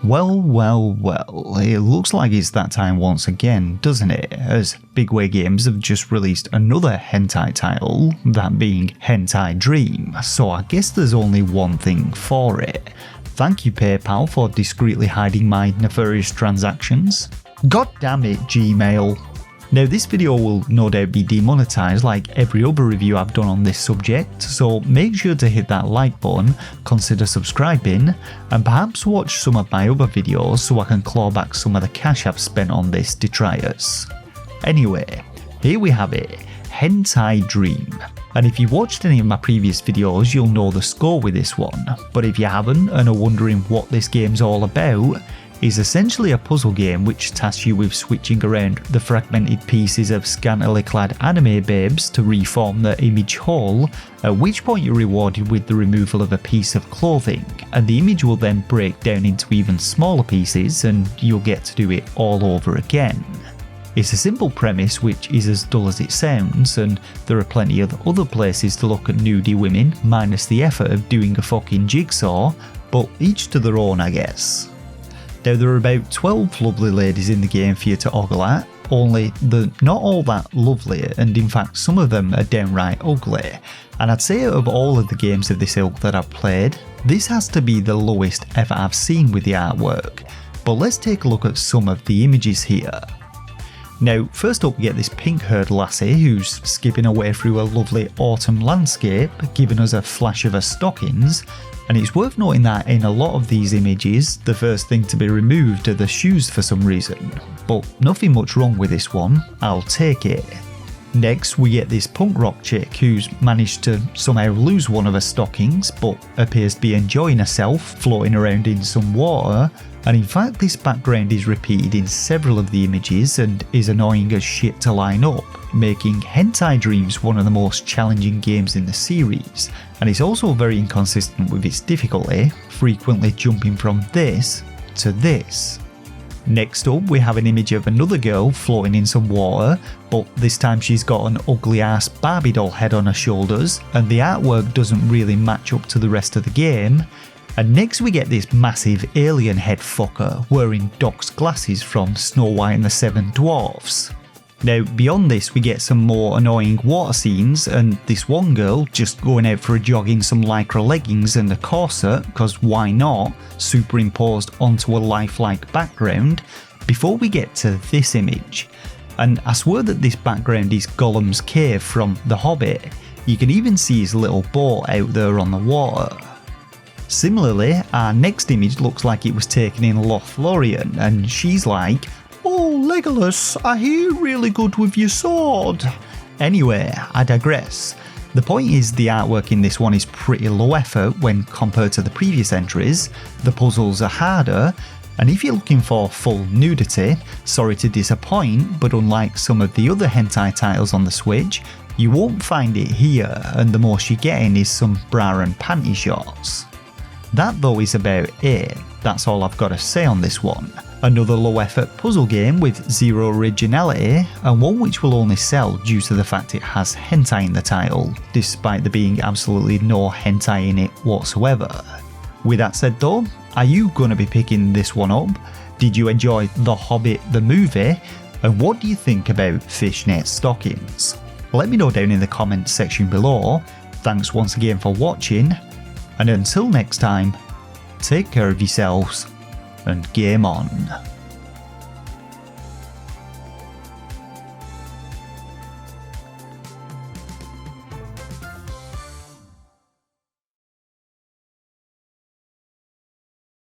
Well, it looks like it's that time once again, doesn't it? As Bigway Games have just released another hentai title, that being Hentai Dream, so I guess there's only one thing for it. Thank you PayPal for discreetly hiding my nefarious transactions. God damn it, Gmail. Now this video will no doubt be demonetized like every other review I've done on this subject, so make sure to hit that like button, consider subscribing, and perhaps watch some of my other videos so I can claw back some of the cash I've spent on this detritus. Anyway, here we have it, Hentai Dream. And if you've watched any of my previous videos you'll know the score with this one, but if you haven't and are wondering what this game's all about, is essentially a puzzle game which tasks you with switching around the fragmented pieces of scantily clad anime babes to reform the image whole, at which point you're rewarded with the removal of a piece of clothing, and the image will then break down into even smaller pieces and you'll get to do it all over again. It's a simple premise which is as dull as it sounds, and there are plenty of other places to look at nudie women minus the effort of doing a fucking jigsaw, but each to their own I guess. Now there are about 12 lovely ladies in the game for you to ogle at, only they're not all that lovely, and in fact some of them are downright ugly, and I'd say out of all of the games of this ilk that I've played, this has to be the lowest ever I've seen with the artwork, but let's take a look at some of the images here. Now first up we get this pink-haired lassie who's skipping away through a lovely autumn landscape, giving us a flash of her stockings. And it's worth noting that in a lot of these images, the first thing to be removed are the shoes for some reason, but nothing much wrong with this one, I'll take it. Next we get this punk rock chick who's managed to somehow lose one of her stockings, but appears to be enjoying herself floating around in some water, and in fact this background is repeated in several of the images and is annoying as shit to line up, making Hentai Dreams one of the most challenging games in the series, and it's also very inconsistent with its difficulty, frequently jumping from this to this. Next up we have an image of another girl floating in some water, but this time she's got an ugly ass Barbie doll head on her shoulders, and the artwork doesn't really match up to the rest of the game. And next we get this massive alien head fucker wearing Doc's glasses from Snow White and the Seven Dwarfs. Now beyond this we get some more annoying water scenes, and this one girl just going out for a jog in some lycra leggings and a corset, cause why not, superimposed onto a lifelike background, before we get to this image. And I swear that this background is Gollum's cave from The Hobbit, you can even see his little boat out there on the water. Similarly, our next image looks like it was taken in Lothlorien, and she's like, "Oh Legolas, I hear you're really good with your sword." Anyway, I digress. The point is the artwork in this one is pretty low effort when compared to the previous entries, the puzzles are harder, and if you're looking for full nudity, sorry to disappoint, but unlike some of the other hentai titles on the Switch, you won't find it here, and the most you're getting is some bra and panty shots. That though is about it, that's all I've got to say on this one. Another low effort puzzle game with zero originality, and one which will only sell due to the fact it has hentai in the title, despite there being absolutely no hentai in it whatsoever. With that said though, are you going to be picking this one up? Did you enjoy The Hobbit the movie? And what do you think about fishnet stockings? Let me know down in the comments section below. Thanks once again for watching, and until next time, take care of yourselves and game on.